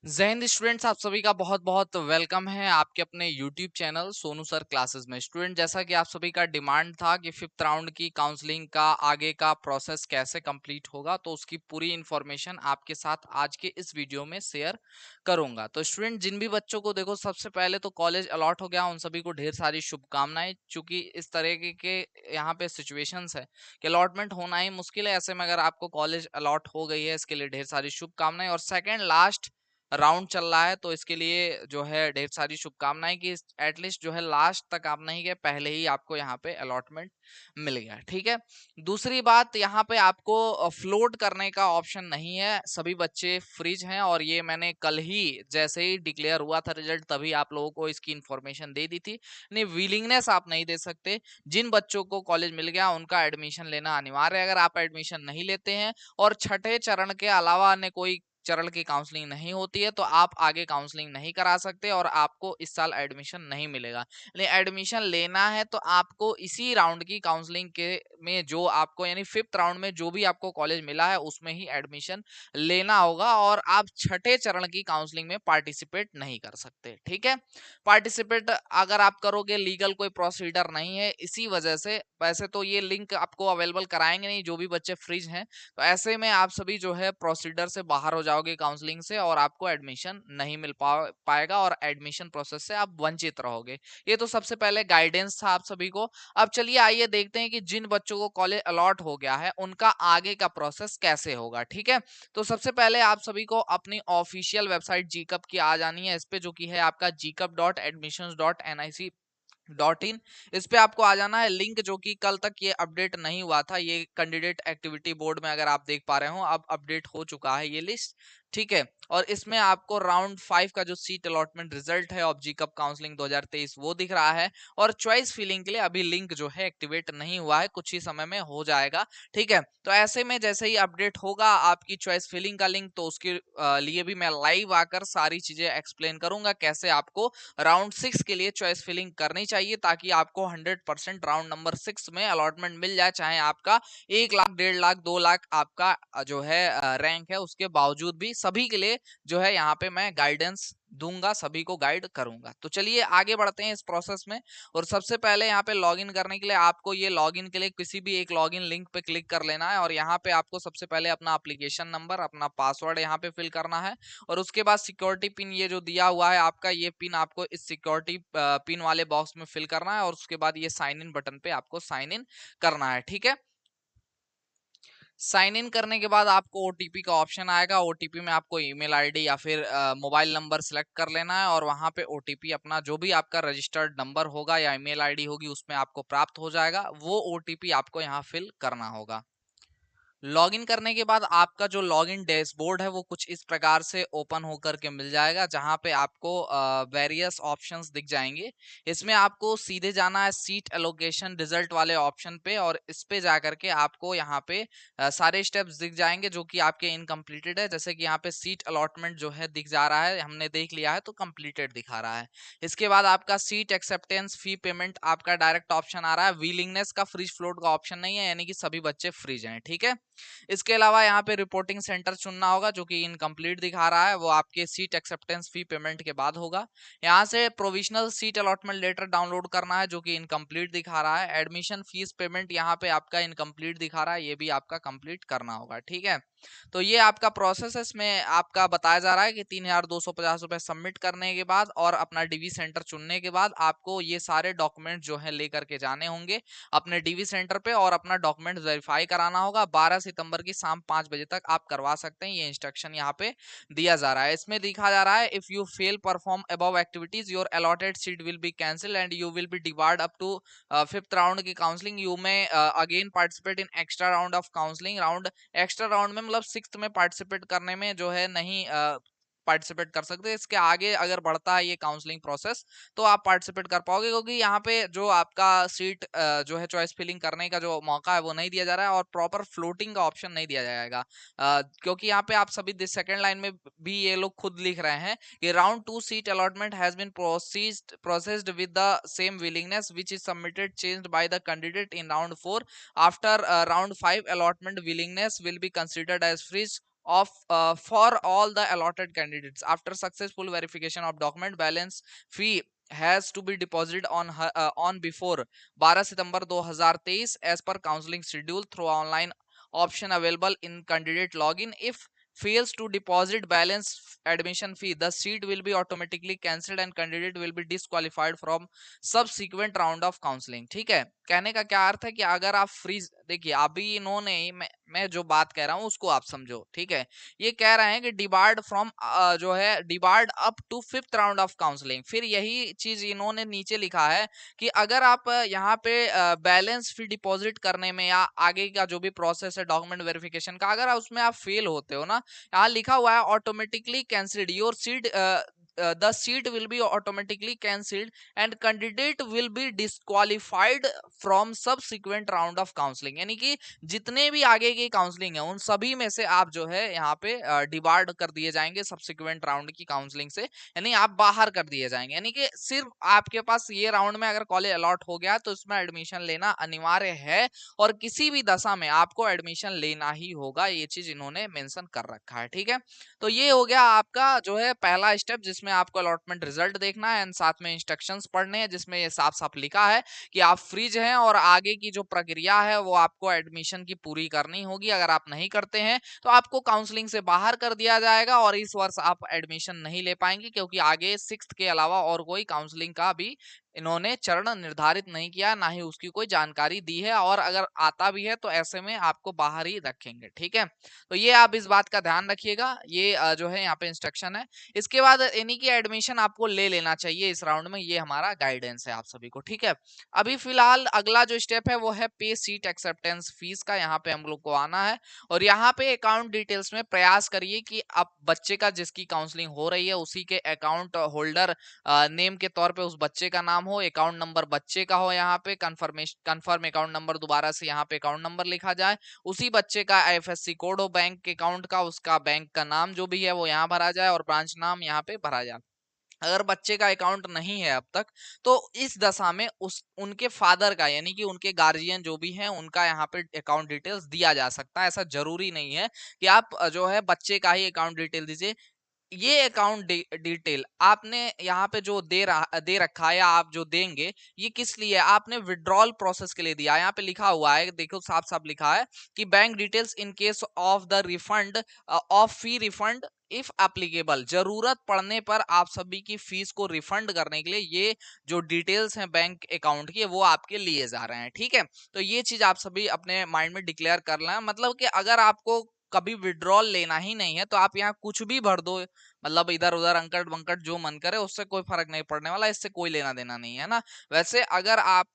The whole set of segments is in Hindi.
जय हिंद स्टूडेंट्स, आप सभी का बहुत बहुत वेलकम है आपके अपने YouTube channel Sonu sir classes में। स्टूडेंट, जैसा कि आप सभी का डिमांड था कि फिफ्थ राउंड की काउंसलिंग का आगे का प्रोसेस कैसे कंप्लीट होगा, तो उसकी पूरी इंफॉर्मेशन आपके साथ आज के इस वीडियो में शेयर करूंगा। तो स्टूडेंट, जिन भी बच्चों को देखो सबसे पहले तो कॉलेज अलॉट हो गया, उन सभी को ढेर सारी शुभकामनाएं। चूंकि इस तरह के यहाँ पे सिचुएशंस है कि अलॉटमेंट होना ही मुश्किल है, ऐसे में अगर आपको कॉलेज अलॉट हो गई है, इसके लिए ढेर सारी शुभकामनाएं। और सेकेंड लास्ट राउंड चल रहा है, तो इसके लिए जो है ढेर सारी शुभकामनाएं कि एटलीस्ट जो है लास्ट तक आप नहीं गए, पहले ही आपको यहाँ पे अलॉटमेंट मिल गया। ठीक है। दूसरी बात, यहाँ पे आपको फ्लोट करने का ऑप्शन नहीं है, सभी बच्चे फ्रीज हैं। और ये मैंने कल ही जैसे ही डिक्लेयर हुआ था रिजल्ट, तभी आप लोगों को इसकी इंफॉर्मेशन दे दी थी। नहीं, विलिंगनेस आप नहीं दे सकते। जिन बच्चों को कॉलेज मिल गया उनका एडमिशन लेना अनिवार्य है। अगर आप एडमिशन नहीं लेते हैं और छठे चरण के अलावा अन्य कोई चरण की काउंसलिंग नहीं होती है, तो आप आगे काउंसलिंग नहीं करा सकते और आपको इस साल एडमिशन नहीं मिलेगा। लेकिन एडमिशन लेना है तो आपको इसी राउंड की काउंसलिंग के में जो आपको यानी फिफ्थ राउंड में जो भी आपको कॉलेज मिला है उसमें ही एडमिशन लेना होगा, और आप छठे चरण की काउंसलिंग में पार्टिसिपेट नहीं कर सकते। ठीक है। पार्टिसिपेट अगर आप करोगे, लीगल कोई प्रोसीडर नहीं है, इसी वजह से। वैसे तो ये लिंक आपको अवेलेबल कराएंगे नहीं, जो भी बच्चे फ्रीज हैं, तो ऐसे में आप सभी जो है प्रोसीडर से बाहर हो जाओगे काउंसलिंग से, और आपको एडमिशन नहीं मिल पाएगा और एडमिशन प्रोसेस से आप वंचित रहोगे। ये तो सबसे पहले गाइडेंस था आप सभी को। अब चलिए आइए देखते हैं कि जिन बच्चों को कॉलेज अलॉट हो गया है उनका आगे का प्रोसेस कैसे होगा। ठीक है। तो सबसे पहले आप सभी को अपनी ऑफिशियल वेबसाइट जीकअप की आ जानी है। इस पे जो कि है आपका gcup.admissions.nic.in, इस पे आपको आ जाना है। लिंक जो कि कल तक ये अपडेट नहीं हुआ था, ये कैंडिडेट एक्टिविटी बोर्ड में अगर आप देख पा रहे हो, अब अपडेट हो चुका है ये लिस्ट। ठीक है। और इसमें आपको राउंड 5 का जो सीट अलॉटमेंट रिजल्ट है ऑफ जी कप काउंसलिंग 2023 वो दिख रहा है। और चॉइस फिलिंग के लिए अभी लिंक जो है एक्टिवेट नहीं हुआ है, कुछ ही समय में हो जाएगा। ठीक है। तो ऐसे में जैसे ही अपडेट होगा आपकी चॉइस फिलिंग का लिंक, तो उसके लिए भी मैं लाइव आकर सारी चीजें एक्सप्लेन करूंगा, कैसे आपको राउंड 6 के लिए चॉइस फिलिंग करनी चाहिए, ताकि आपको 100% राउंड नंबर 6 में अलॉटमेंट मिल जाए। चाहे आपका 1 लाख, 1.5 लाख, 2 लाख आपका जो है रैंक है, उसके बावजूद भी सभी के लिए जो है यहाँ पे मैं गाइडेंस दूंगा, सभी को गाइड करूंगा। तो चलिए आगे बढ़ते हैं इस प्रोसेस में। और सबसे पहले यहाँ पे लॉगिन करने के लिए आपको ये लॉगिन के लिए किसी भी एक लॉगिन लिंक पे क्लिक कर लेना है, और यहाँ पे आपको सबसे पहले अपना एप्लीकेशन नंबर, अपना पासवर्ड यहाँ पे फिल करना है। और उसके बाद सिक्योरिटी पिन ये जो दिया हुआ है आपका, ये पिन आपको इस सिक्योरिटी पिन वाले बॉक्स में फिल करना है, और उसके बाद ये साइन इन बटन पे आपको साइन इन करना है। ठीक है। साइन इन करने के बाद आपको ओटीपी का ऑप्शन आएगा। ओटीपी में आपको ईमेल आईडी या फिर मोबाइल नंबर सेलेक्ट कर लेना है, और वहां पे ओटीपी अपना जो भी आपका रजिस्टर्ड नंबर होगा या ईमेल आईडी होगी उसमें आपको प्राप्त हो जाएगा, वो ओटीपी आपको यहाँ फिल करना होगा। लॉगिन करने के बाद आपका जो लॉगिन डैशबोर्ड है वो कुछ इस प्रकार से ओपन होकर के मिल जाएगा, जहां पे आपको वेरियस ऑप्शंस दिख जाएंगे। इसमें आपको सीधे जाना है सीट एलोकेशन रिजल्ट वाले ऑप्शन पे, और इस पे जाकर के आपको यहाँ पे सारे स्टेप्स दिख जाएंगे जो कि आपके इनकम्प्लीटेड है। जैसे कि यहाँ पे सीट अलॉटमेंट जो है दिख जा रहा है, हमने देख लिया है तो कंप्लीटेड दिखा रहा है। इसके बाद आपका सीट एक्सेप्टेंस फी पेमेंट आपका डायरेक्ट ऑप्शन आ रहा है। विलिंगनेस का फ्रीज फ्लोट का ऑप्शन नहीं है, यानी कि सभी बच्चे फ्रीज हैं। ठीक है। इसके अलावा यहाँ पे रिपोर्टिंग सेंटर चुनना होगा, जो कि इनकम्प्लीट दिखा रहा है, वो आपके सीट एक्सेप्टेंस फी पेमेंट के बाद होगा। यहाँ से provisional seat allotment letter download करना है, जो कि इनकम्प्लीट दिखा रहा है। एडमिशन फीस पेमेंट यहाँ पे आपका इनकम्प्लीट दिखा रहा है, ये भी आपका कंप्लीट करना होगा। ठीक है। तो ये आपका प्रोसेस है। इसमें आपका बताया जा रहा है कि 3,250 रुपए सबमिट करने के बाद और अपना डीवी सेंटर चुनने के बाद आपको ये सारे डॉक्यूमेंट जो है लेकर के जाने होंगे अपने डीवी सेंटर पे, और अपना डॉक्यूमेंट वेरीफाई कराना होगा। 12 सितंबर की शाम 5 बजे तक आप करवा सकते हैं, ये इंस्ट्रक्शन यहाँ पे दिया जा रहा है। इसमें दिखा जा रहा है, if you fail perform above activities your allotted seat will be cancel and you will be debarred up to fifth round की counselling. You may again participate in extra round of counselling. Round extra round में मतलब सिक्स्थ में पार्टिसिपेट करने में जो है नहीं पार्टिसिपेट कर सकते हैं। इसके आगे अगर बढ़ता है ये काउंसलिंग प्रोसेस, तो आप पार्टिसिपेट कर पाओगे, क्योंकि यहाँ पे जो आपका सीट जो है चॉइस फिलिंग करने का जो मौका है वो नहीं दिया जा रहा है, और प्रॉपर फ्लोटिंग का ऑप्शन नहीं दिया जाएगा। क्योंकि यहाँ पे आप सभी सेकंड लाइन में भी ये लोग खुद लिख रहे हैं कि round 2 seat allotment has been processed with the same willingness which is submitted changed by the candidate in round 4 after round 5 allotment willingness will be considered as freeze of for all the allotted candidates. After successful verification of document, balance fee has to be deposited on before 12 September 2023 as per counseling schedule through online option available in candidate login. If fails to deposit balance admission fee, the seat will be automatically cancelled and candidate will be disqualified from subsequent round of counseling. ठीक है, कहने का क्या अर्थ है कि अगर आप फ्रीज, देखिए अभी इन्होंने मैं जो बात कह रहा हूं उसको आप समझो, ठीक है। ये कह रहे हैं कि डिबार्ड फ्रॉम जो है debarred up to 5th round of counselling. फिर यही चीज इन्होंने नीचे लिखा है कि अगर आप यहाँ पे बैलेंस फी डिपॉजिट करने में या आगे का जो भी प्रोसेस है डॉक्यूमेंट वेरिफिकेशन का, अगर उसमें आप फेल होते हो ना, यहाँ लिखा हुआ है automatically cancelled your seat, the seat will be automatically cancelled and candidate will be disqualified from subsequent round of counseling। यानी कि जितने भी आगे की काउंसलिंग है उन सभी में से आप जो है यहाँ पे डिबार्ड कर दिए जाएंगे सब्सिक्वेंट राउंड की काउंसलिंग से, यानी आप बाहर कर दिए जाएंगे। यानी कि सिर्फ आपके पास ये राउंड में अगर कॉलेज अलॉट हो गया तो इसमें एडमिशन लेना अनिवार्य है और किसी भी दशा में आपको एडमिशन लेना ही होगा, ये चीज इन्होंने मेंशन कर रखा है, ठीक है। तो ये हो गया आपका जो है पहला स्टेप, जिसमें आपको अलॉटमेंट रिजल्ट देखना है एंड साथ में इंस्ट्रक्शंस पढ़ने हैं जिसमें ये साफ साफ लिखा है कि आप फ्रीज हैं और आगे की जो प्रक्रिया है वो आपको एडमिशन की पूरी करनी होगी। अगर आप नहीं करते हैं तो आपको काउंसलिंग से बाहर कर दिया जाएगा और इस वर्ष आप एडमिशन नहीं ले पाएंगे, क्योंकि आगे 6th के अलावा और कोई काउंसलिंग का भी इन्होंने चरण निर्धारित नहीं किया, ना ही उसकी कोई जानकारी दी है, और अगर आता भी है तो ऐसे में आपको बाहर ही रखेंगे, ठीक है। तो ये आप इस बात का ध्यान रखिएगा, ये जो है यहाँ पे इंस्ट्रक्शन है। इसके बाद यानी कि एडमिशन आपको ले लेना चाहिए इस राउंड में, ये हमारा गाइडेंस है आप सभी को, ठीक है। अभी फिलहाल अगला जो स्टेप है वो है पे सीट एक्सेप्टेंस फीस का, यहाँ पे हम लोग को आना है और यहाँ पे अकाउंट डिटेल्स में प्रयास करिए कि आप बच्चे का जिसकी काउंसलिंग हो रही है उसी के अकाउंट होल्डर नेम के तौर पे उस बच्चे का नाम हो, अकाउंट नंबर बच्चे का हो, यहाँ पे कंफर्म अकाउंट नंबर दोबारा से यहाँ पे अकाउंट नंबर लिखा जाए, उसी बच्चे का आईएफएससी कोड हो बैंक के अकाउंट का, उसका बैंक का नाम जो भी है वो यहाँ भरा जाए और ब्रांच नाम यहाँ पे भरा जाए। अगर बच्चे का अकाउंट नहीं है अब तक तो इस दशा में उस उनके फादर का यानी कि उनके गार्जियन जो भी हैं उनका यहाँ पे अकाउंट डिटेल्स दिया जा सकता है। ऐसा जरूरी नहीं है कि आप जो है बच्चे का ही अकाउंट डिटेल दीजिए। ये अकाउंट डिटेल आपने यहाँ पे जो दे रखा है या आप जो देंगे ये किस लिए है, आपने विड्रॉल प्रोसेस के लिए दिया है। यहाँ पे लिखा हुआ है, देखो साफ साफ लिखा है कि bank details in case of the refund of fee refund if applicable, जरूरत पड़ने पर आप सभी की फीस को रिफंड करने के लिए ये जो डिटेल्स हैं बैंक अकाउंट की वो आपके लिए जा रहे हैं, ठीक है। तो ये चीज आप सभी अपने माइंड में डिक्लेयर कर लें, मतलब कि अगर आपको कभी विड्रॉल लेना ही नहीं है तो आप यहाँ कुछ भी भर दो, मतलब इधर उधर अंकट बंकट जो मन करे, उससे कोई फर्क नहीं पड़ने वाला, इससे कोई लेना देना नहीं है ना। वैसे अगर आप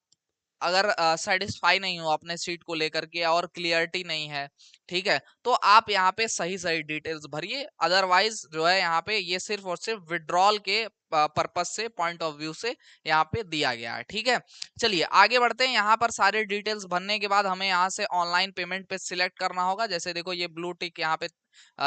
अगर सेटिस्फाई नहीं हो अपने सीट को लेकर के और क्लियरिटी नहीं है, ठीक है, तो आप यहाँ पे सही सही डिटेल्स भरिए। अदरवाइज जो है यहाँ पे ये सिर्फ और सिर्फ विड्रॉल के पर्पज से पॉइंट ऑफ व्यू से यहाँ पे दिया गया है, ठीक है। चलिए आगे बढ़ते हैं। यहाँ पर सारे डिटेल्स भरने के बाद हमें यहाँ से ऑनलाइन पेमेंट पे सिलेक्ट करना होगा। जैसे देखो ये ब्लू टिक यहाँ पे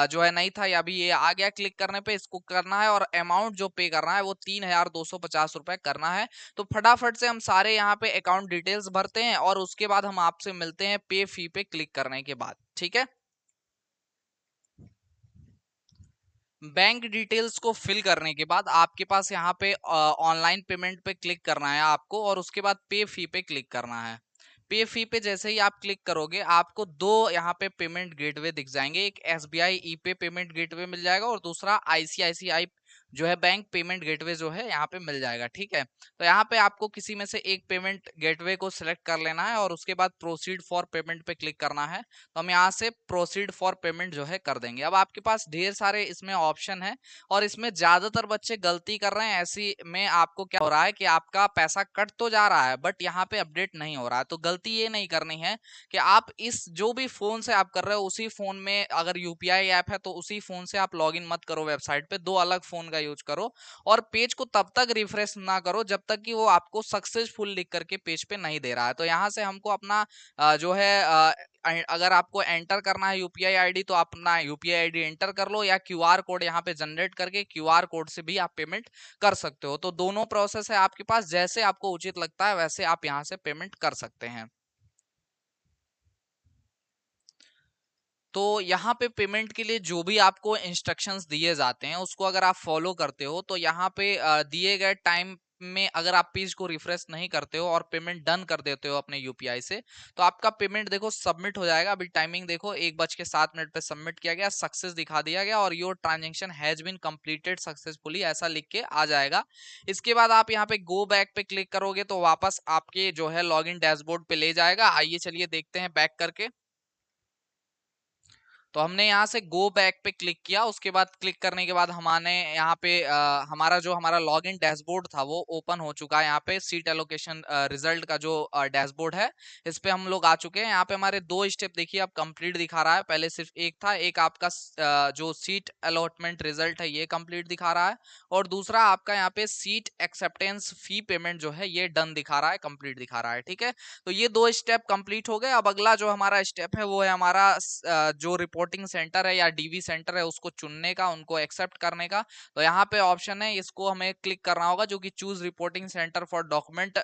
जो है नहीं था, या अभी ये आ गया, क्लिक करने पे इसको करना है और अमाउंट जो पे करना है वो 3250 रुपए करना है। तो फटाफट से हम सारे यहाँ पे अकाउंट डिटेल्स भरते हैं और उसके बाद हम आपसे मिलते हैं पे फी पे क्लिक करने के बाद, ठीक है। बैंक डिटेल्स को फिल करने के बाद आपके पास यहाँ पे ऑनलाइन पेमेंट पे क्लिक करना है आपको और उसके बाद पे फी पे क्लिक करना है। पे फी पे जैसे ही आप क्लिक करोगे आपको दो यहाँ पे पेमेंट गेटवे दिख जाएंगे, एक एसबीआई ई पे पेमेंट गेटवे मिल जाएगा और दूसरा आईसीआईसीआई जो है बैंक पेमेंट गेटवे जो है यहाँ पे मिल जाएगा, ठीक है। तो यहाँ पे आपको किसी में से एक पेमेंट गेटवे को सिलेक्ट कर लेना है और उसके बाद प्रोसीड फॉर पेमेंट पे क्लिक करना है। तो हम यहाँ से प्रोसीड फॉर पेमेंट जो है कर देंगे। अब आपके पास ढेर सारे इसमें ऑप्शन है और इसमें ज्यादातर बच्चे गलती कर रहे हैं। ऐसी में आपको क्या हो रहा है कि आपका पैसा कट तो जा रहा है बट यहाँ पे अपडेट नहीं हो रहा है। तो गलती ये नहीं करनी है कि आप इस जो भी फोन से आप कर रहे हो उसी फोन में अगर यूपीआई ऐप है तो उसी फोन से आप लॉगिन मत करो वेबसाइट पे, दो अलग फोन का यूज करो और पेज को तब तक रिफ्रेश ना करो जब तक कि वो आपको सक्सेसफुल लिख करके पेज पे नहीं दे रहा है। तो यहाँ से हमको अपना जो है अगर आपको एंटर करना है यूपीआई आईडी तो अपना यूपीआई आईडी एंटर कर लो या क्यूआर कोड यहाँ पे जनरेट करके क्यूआर कोड से भी आप पेमेंट कर सकते हो। तो दोनों प्रोसेस है आपके पास, जैसे आपको उचित लगता है वैसे आप यहाँ से पेमेंट कर सकते हैं। तो यहाँ पे पेमेंट के लिए जो भी आपको इंस्ट्रक्शंस दिए जाते हैं उसको अगर आप फॉलो करते हो तो यहाँ पे दिए गए टाइम में अगर आप पेज को रिफ्रेश नहीं करते हो और पेमेंट डन कर देते हो अपने यूपीआई से, तो आपका पेमेंट देखो सबमिट हो जाएगा। अभी टाइमिंग देखो 1:07 पे सबमिट किया गया, सक्सेस दिखा दिया गया और your transaction has been completed successfully ऐसा लिख के आ जाएगा। इसके बाद आप यहाँ पे गो बैक पे क्लिक करोगे तो वापस आपके जो है लॉगिन डैशबोर्ड पे ले जाएगा। आइए चलिए देखते हैं बैक करके। तो हमने यहाँ से गो बैक पे क्लिक किया, उसके बाद क्लिक करने के बाद हमारे यहाँ पे हमारा जो हमारा लॉगिन डैशबोर्ड था वो ओपन हो चुका है। यहाँ पे सीट एलोकेशन रिजल्ट का जो डैशबोर्ड है इस पे हम लोग आ चुके हैं। यहाँ पे हमारे 2 स्टेप देखिए अब कंप्लीट दिखा रहा है, पहले सिर्फ एक था, एक आपका जो सीट अलॉटमेंट रिजल्ट है ये कंप्लीट दिखा रहा है और दूसरा आपका यहाँ पे सीट एक्सेप्टेंस फी पेमेंट जो है ये डन दिखा रहा है, कंप्लीट दिखा रहा है। ठीक है, तो ये 2 स्टेप कंप्लीट हो गए। अब अगला जो हमारा स्टेप है वो है हमारा जो रिपोर्टिंग सेंटर है या डीवी सेंटर है उसको चुनने का, उनको एक्सेप्ट करने का। तो यहाँ पे ऑप्शन है, इसको हमें क्लिक करना होगा जो कि choose reporting centre for document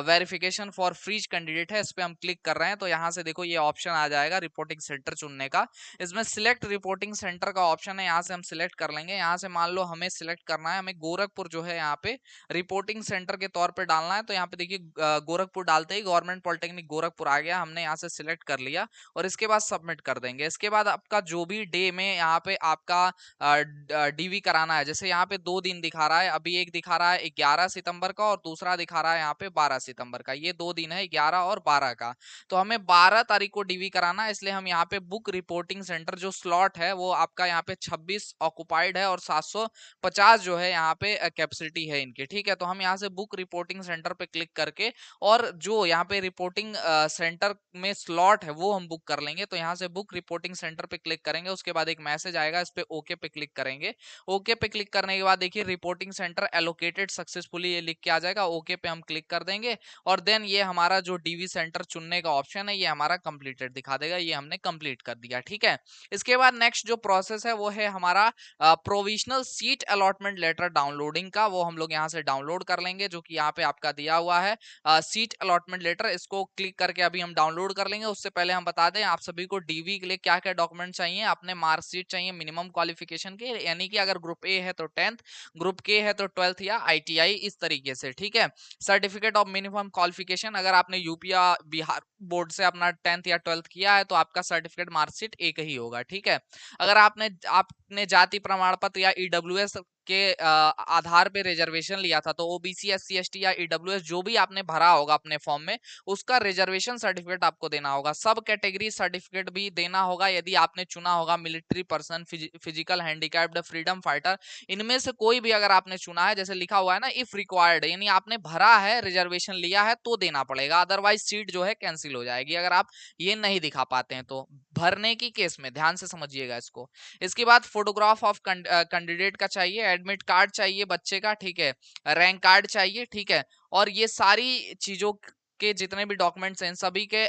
verification for freeze candidate है, इस पे हम क्लिक कर रहे हैं। तो यहाँ से देखो ये ऑप्शन आ जाएगा रिपोर्टिंग सेंटर चुनने का। इसमें सिलेक्ट रिपोर्टिंग सेंटर का ऑप्शन है, यहाँ से हम सिलेक्ट कर लेंगे। यहाँ से मान लो हमें सिलेक्ट करना है, हमें गोरखपुर जो है यहाँ पे रिपोर्टिंग सेंटर के तौर पे डालना है। तो यहाँ पे देखिए गोरखपुर डालते ही गवर्नमेंट पॉलिटेक्निक गोरखपुर आ गया, हमने यहाँ से सिलेक्ट कर लिया और इसके बाद सबमिट कर देंगे। इसके बाद आपका जो भी डे में यहाँ पे आपका डीवी कराना है, जैसे यहाँ पे 2 दिन दिखा रहा है, अभी एक दिखा रहा है 11 सितंबर का और दूसरा दिखा रहा है यहाँ पे 12 सितंबर का, ये 2 दिन है 11 और 12 का। तो हमें 12 तारीख को डीवी कराना है, इसलिए हम यहाँ पे बुक रिपोर्टिंग सेंटर जो स्लॉट है वो आपका यहाँ पे 26 ऑक्युपाइड है और 750 जो है यहाँ पे कैपेसिटी है इनकी। ठीक है, तो हम यहाँ से बुक रिपोर्टिंग सेंटर पे क्लिक करके और जो यहाँ पे रिपोर्टिंग सेंटर में स्लॉट है वो हम बुक कर लेंगे। तो यहाँ से बुक रिपोर्टिंग सेंटर पे क्लिक करेंगे, उसके बाद एक मैसेज आएगा, इस पे ओके पे क्लिक करेंगे। ओके पे क्लिक करने के बाद देखिए रिपोर्टिंग सेंटर एलोकेटेड सक्सेसफुली ये लिख के आ जाएगा, ओके पे हम क्लिक कर देंगे और देन ये हमारा जो डीवी सेंटर चुनने का ऑप्शन है ये हमारा कंप्लीटेड दिखा देगा, ये हमने कंप्लीट कर दिया। ठीक है, इसके बाद नेक्स्ट जो प्रोसेस है वो है हमारा provisional seat allotment letter downloading का, वो हम लोग यहाँ से डाउनलोड कर लेंगे जो कि यहाँ पे आपका दिया हुआ है सीट अलॉटमेंट लेटर। इसको क्लिक करके अभी हम डाउनलोड कर लेंगे। उससे पहले हम बता दें आप सभी को डीवी के लिए क्या क्या डॉक्यूमेंट चाहिए। अपने मार्कशीट चाहिए मिनिमम क्वालिफिकेशन के, यानी कि अगर ग्रुप ए है तो 10th, ग्रुप के है तो 12th या आईटीआई, इस तरीके से। ठीक है, सर्टिफिकेट ऑफ मिनिमम क्वालिफिकेशन, अगर आपने यूपी या बिहार बोर्ड से अपना 10th या 12th किया है तो आपका सर्टिफिकेट मार्कशीट एक ही होगा। ठीक है, अगर आपने जाति प्रमाण पत्र या ईडब्ल्यूएस के आधार पे रिजर्वेशन लिया था तो ओबीसी एससी एसटी या ईडब्ल्यूएस जो भी आपने भरा होगा अपने फॉर्म में उसका रिजर्वेशन सर्टिफिकेट आपको देना होगा। सब कैटेगरी सर्टिफिकेट भी देना होगा यदि आपने चुना होगा military person, physical handicapped, freedom fighter, इनमें से कोई भी अगर आपने चुना है, जैसे लिखा हुआ है ना इफ रिक्वायर्ड, यानी आपने भरा है रिजर्वेशन लिया है तो देना पड़ेगा, अदरवाइज सीट जो है कैंसिल हो जाएगी अगर आप ये नहीं दिखा पाते हैं तो। भरने की केस में ध्यान से समझिएगा इसको। इसके बाद फोटोग्राफ ऑफ कैंडिडेट का चाहिए, एडमिट कार्ड चाहिए बच्चे का, ठीक है, रैंक कार्ड चाहिए, ठीक है, और ये सारी चीजों के जितने भी डॉक्यूमेंट्स हैं इन सभी के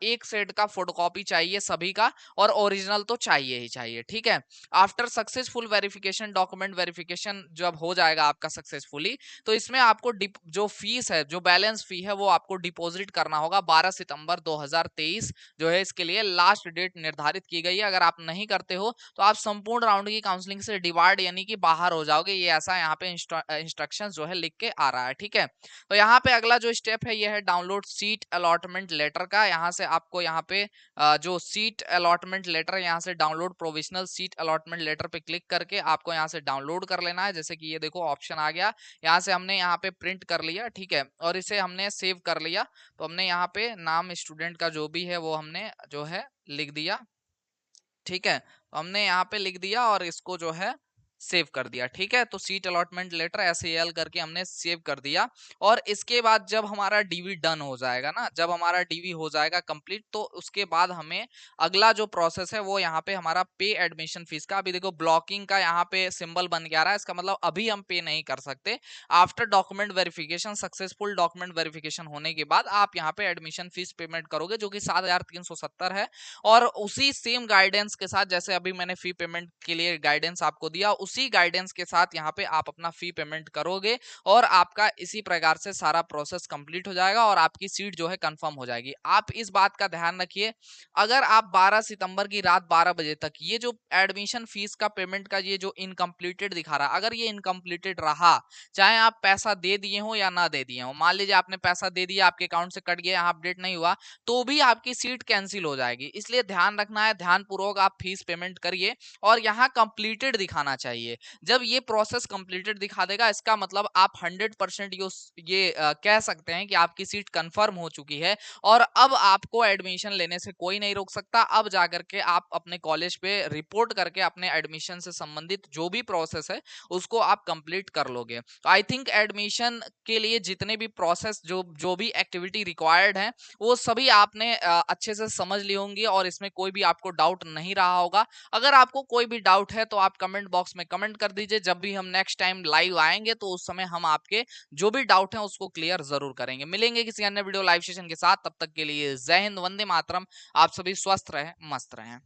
एक सेट का फोटोकॉपी चाहिए सभी का, और ओरिजिनल तो चाहिए ही चाहिए। ठीक है, after successful verification, document verification जब हो जाएगा आपका सक्सेसफुली, तो इसमें आपको जो फीस है, जो बैलेंस फी है वो आपको डिपॉजिट करना होगा। 12 सितंबर 2023 जो है इसके लिए लास्ट डेट निर्धारित की गई है। अगर आप नहीं करते हो तो आप संपूर्ण राउंड की काउंसलिंग से डिवार्ड यानी कि बाहर हो जाओगे, ये ऐसा यहाँ पे इंस्ट्रक्शंस जो है लिख के आ रहा है। ठीक है, तो यहाँ पे अगला जो स्टेप है ये है डाउनलोड सीट अलॉटमेंट लेटर का। यहाँ से आपको यहाँ पे जो सीट अलॉटमेंट लेटर, यहाँ से download provisional seat allotment letter पे क्लिक करके आपको यहाँ से डाउनलोड कर लेना है। जैसे कि ये देखो ऑप्शन आ गया, यहाँ से हमने यहाँ पे प्रिंट कर लिया, ठीक है, और इसे हमने सेव कर लिया। तो हमने यहाँ पे नाम स्टूडेंट का जो भी है वो हमने जो है लिख दिया। ठीक है, तो हमने यहाँ पे लिख दिया और इसको जो है सेव कर दिया। ठीक है, तो सीट अलॉटमेंट लेटर SAL करके हमने सेव कर दिया। और इसके बाद जब हमारा डीवी डन हो जाएगा ना, जब हमारा डीवी हो जाएगा कंप्लीट, तो उसके बाद हमें अगला जो प्रोसेस है वो यहाँ पे हमारा पे एडमिशन फीस का, अभी देखो ब्लॉकिंग का यहाँ पे सिंबल बन गया रहा है, इसका मतलब अभी हम पे नहीं कर सकते। After document verification, successful document verification होने के बाद आप यहाँ पे एडमिशन फीस पेमेंट करोगे जो कि 7,370 है। और उसी सेम गाइडेंस के साथ जैसे अभी मैंने फी पेमेंट के लिए गाइडेंस आपको दिया उसी गाइडेंस के साथ यहाँ पे आप अपना फी पेमेंट करोगे और आपका इसी प्रकार से सारा प्रोसेस कंप्लीट हो जाएगा और आपकी सीट जो है कंफर्म हो जाएगी। आप इस बात का ध्यान रखिए, अगर आप 12 सितंबर की रात 12 बजे तक ये जो एडमिशन फीस का पेमेंट का ये जो इनकम्प्लीटेड दिखा रहा है, अगर ये इनकम्प्लीटेड रहा, चाहे आप पैसा दे दिए हो या ना दे दिए हो, मान लीजिए आपने पैसा दे दिया, आपके अकाउंट से कट गया, यहाँ अपडेट नहीं हुआ, तो भी आपकी सीट कैंसिल हो जाएगी। इसलिए ध्यान रखना है, ध्यानपूर्वक आप फीस पेमेंट करिए और यहाँ कंप्लीटेड दिखाना चाहिए। जब ये प्रोसेस कंप्लीटेड दिखा देगा, इसका मतलब आप 100% ये कह सकते हैं कि आपकी सीट कंफर्म हो चुकी है और अब आपको एडमिशन लेने से कोई नहीं रोक सकता। अब जाकर के आप अपने कॉलेज पे रिपोर्ट करके अपने एडमिशन से संबंधित जो भी प्रोसेस है उसको आप कंप्लीट कर लोगे। तो आई थिंक एडमिशन के लिए जितने भी प्रोसेस जो जो भी एक्टिविटी रिक्वायर्ड है वो सभी आपने अच्छे से समझ ली होंगी और इसमें कोई भी आपको डाउट नहीं रहा होगा। अगर आपको कोई भी डाउट है तो आप कमेंट बॉक्स में कमेंट कर दीजिए। जब भी हम नेक्स्ट टाइम लाइव आएंगे तो उस समय हम आपके जो भी डाउट है उसको क्लियर जरूर करेंगे। मिलेंगे किसी अन्य वीडियो लाइव सेशन के साथ, तब तक के लिए जय हिंद, वंदे मातरम। आप सभी स्वस्थ रहें, मस्त रहें।